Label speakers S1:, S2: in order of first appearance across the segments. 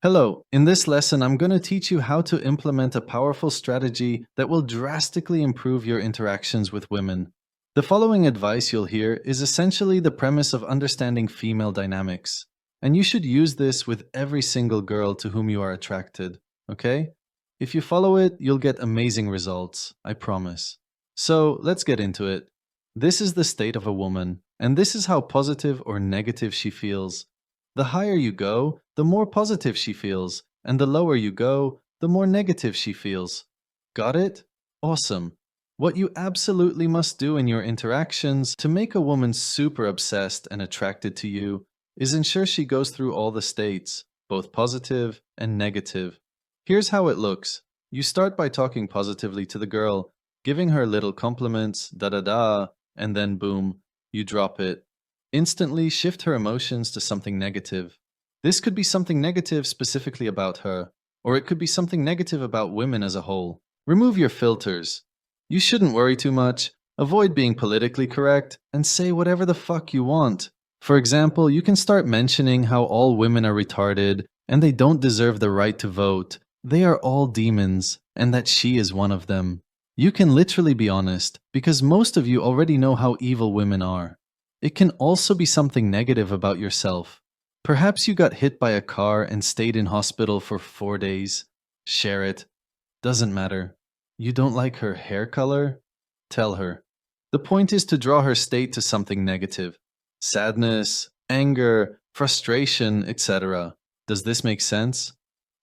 S1: Hello, in this lesson, I'm going to teach you how to implement a powerful strategy that will drastically improve your interactions with women. The following advice you'll hear is essentially the premise of understanding female dynamics, and you should use this with every single girl to whom you are attracted, okay? If you follow it, you'll get amazing results, I promise. So let's get into it. This is the state of a woman, and this is how positive or negative she feels. The higher you go, the more positive she feels, and the lower you go, the more negative she feels. Got it? Awesome. What you absolutely must do in your interactions to make a woman super obsessed and attracted to you is ensure she goes through all the states, both positive and negative. Here's how it looks. You start by talking positively to the girl, giving her little compliments, da da da, and then boom, you drop it. Instantly shift her emotions to something negative. This could be something negative specifically about her, or it could be something negative about women as a whole. Remove your filters. You shouldn't worry too much, avoid being politically correct, and say whatever the fuck you want. For example, you can start mentioning how all women are retarded and they don't deserve the right to vote. They are all demons, and that she is one of them. You can literally be honest, because most of you already know how evil women are. It can also be something negative about yourself. Perhaps you got hit by a car and stayed in hospital for 4 days. Share it. Doesn't matter. You don't like her hair color? Tell her. The point is to draw her state to something negative. Sadness, anger, frustration, etc. Does this make sense?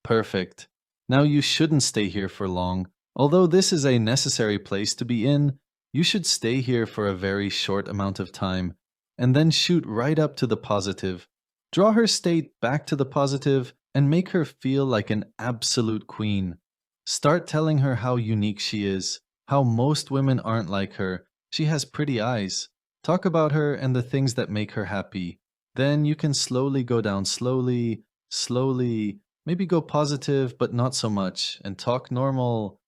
S1: Perfect. Now you shouldn't stay here for long. Although this is a necessary place to be in, you should stay here for a very short amount of time and then shoot right up to the positive. Draw her state back to the positive and make her feel like an absolute queen. Start telling her how unique she is, how most women aren't like her. She has pretty eyes. Talk about her and the things that make her happy. Then you can slowly go down slowly, maybe go positive but not so much, and talk normal,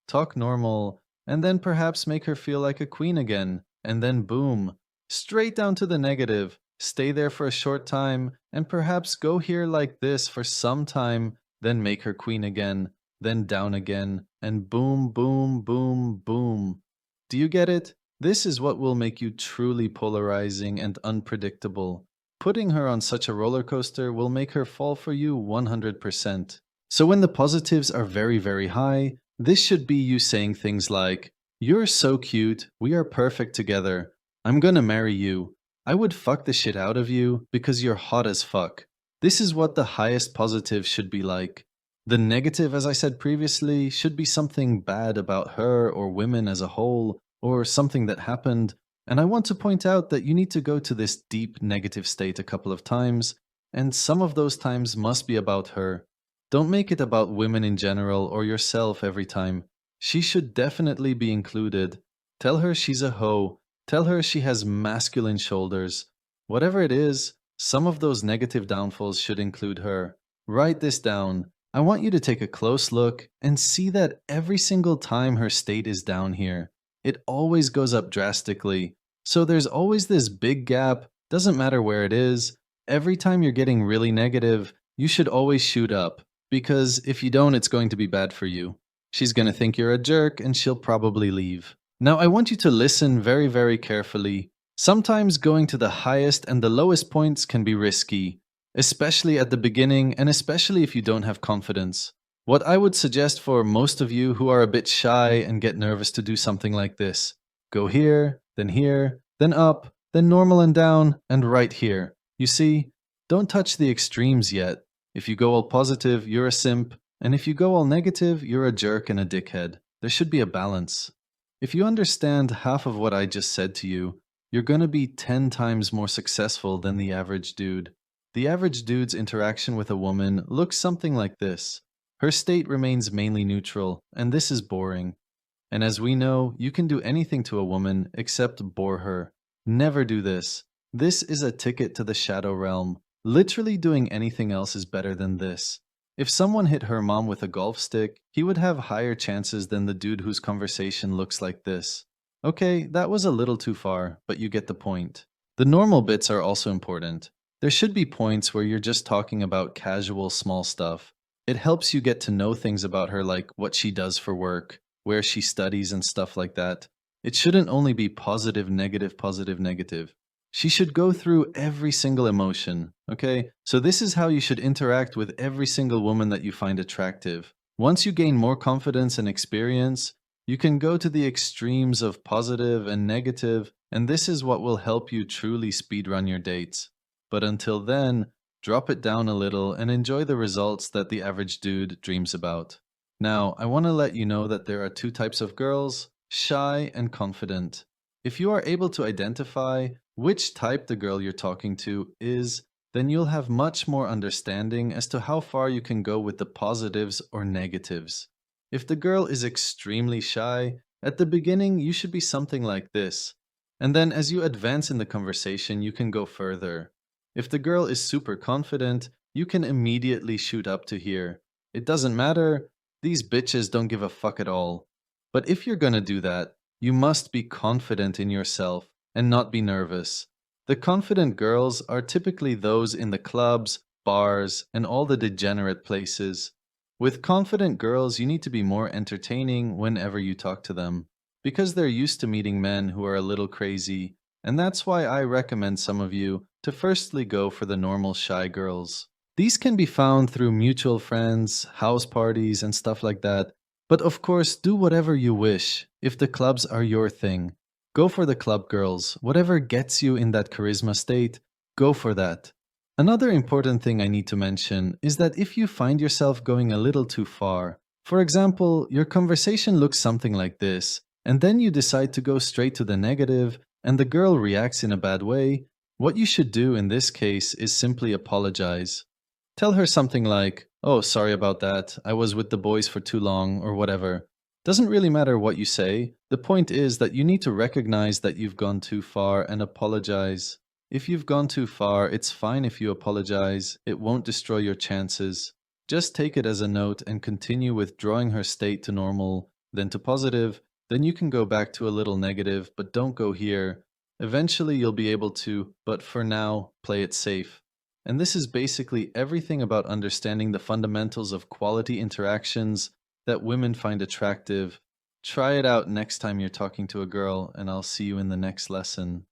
S1: and then perhaps make her feel like a queen again, and then boom, straight down to the negative. Stay there for a short time, and perhaps go here like this for some time, then make her queen again, then down again, and boom, boom, boom, boom. Do you get it? This is what will make you truly polarizing and unpredictable. Putting her on such a roller coaster will make her fall for you 100%. So when the positives are very, very high, this should be you saying things like, "You're so cute, we are perfect together. I'm gonna marry you. I would fuck the shit out of you because you're hot as fuck." This is what the highest positive should be like. The negative, as I said previously, should be something bad about her or women as a whole, or something that happened. And I want to point out that you need to go to this deep negative state a couple of times, and some of those times must be about her. Don't make it about women in general or yourself every time. She should definitely be included. Tell her she's a hoe. Tell her she has masculine shoulders. Whatever it is, some of those negative downfalls should include her. Write this down. I want you to take a close look and see that every single time her state is down here, it always goes up drastically. So there's always this big gap, doesn't matter where it is. Every time you're getting really negative, you should always shoot up, because if you don't, it's going to be bad for you. She's going to think you're a jerk and she'll probably leave. Now, I want you to listen very, very carefully. Sometimes going to the highest and the lowest points can be risky, especially at the beginning and especially if you don't have confidence. What I would suggest for most of you who are a bit shy and get nervous to do something like this: go here, then up, then normal and down, and right here. You see, don't touch the extremes yet. If you go all positive, you're a simp, and if you go all negative, you're a jerk and a dickhead. There should be a balance. If you understand half of what I just said to you, you're gonna be 10 times more successful than the average dude. The average dude's interaction with a woman looks something like this. Her state remains mainly neutral, and this is boring. And as we know, you can do anything to a woman except bore her. Never do this. This is a ticket to the shadow realm. Literally doing anything else is better than this. If someone hit her mom with a golf stick, he would have higher chances than the dude whose conversation looks like this. Okay, that was a little too far, but you get the point. The normal bits are also important. There should be points where you're just talking about casual small stuff. It helps you get to know things about her, like what she does for work, where she studies, and stuff like that. It shouldn't only be positive, negative, positive, negative. She should go through every single emotion, okay? So, this is how you should interact with every single woman that you find attractive. Once you gain more confidence and experience, you can go to the extremes of positive and negative, and this is what will help you truly speedrun your dates. But until then, drop it down a little and enjoy the results that the average dude dreams about. Now, I want to let you know that there are two types of girls: shy and confident. If you are able to identify which type the girl you're talking to is, then you'll have much more understanding as to how far you can go with the positives or negatives. If the girl is extremely shy, at the beginning you should be something like this. And then as you advance in the conversation, you can go further. If the girl is super confident, you can immediately shoot up to here. It doesn't matter, these bitches don't give a fuck at all. But if you're gonna do that, you must be confident in yourself and not be nervous. The confident girls are typically those in the clubs, bars, and all the degenerate places. With confident girls, you need to be more entertaining whenever you talk to them, because they're used to meeting men who are a little crazy, and that's why I recommend some of you to firstly go for the normal shy girls. These can be found through mutual friends, house parties, and stuff like that. But of course, do whatever you wish. If the clubs are your thing, go for the club girls. Whatever gets you in that charisma state, go for that. Another important thing I need to mention is that if you find yourself going a little too far, for example, your conversation looks something like this, and then you decide to go straight to the negative, and the girl reacts in a bad way, what you should do in this case is simply apologize. Tell her something like, "Oh, sorry about that. I was with the boys for too long," or whatever. Doesn't really matter what you say. The point is that you need to recognize that you've gone too far and apologize. If you've gone too far, it's fine if you apologize. It won't destroy your chances. Just take it as a note and continue with drawing her state to normal, then to positive. Then you can go back to a little negative, but don't go here. Eventually you'll be able to, but for now, play it safe. And this is basically everything about understanding the fundamentals of quality interactions that women find attractive. Try it out next time you're talking to a girl, and I'll see you in the next lesson.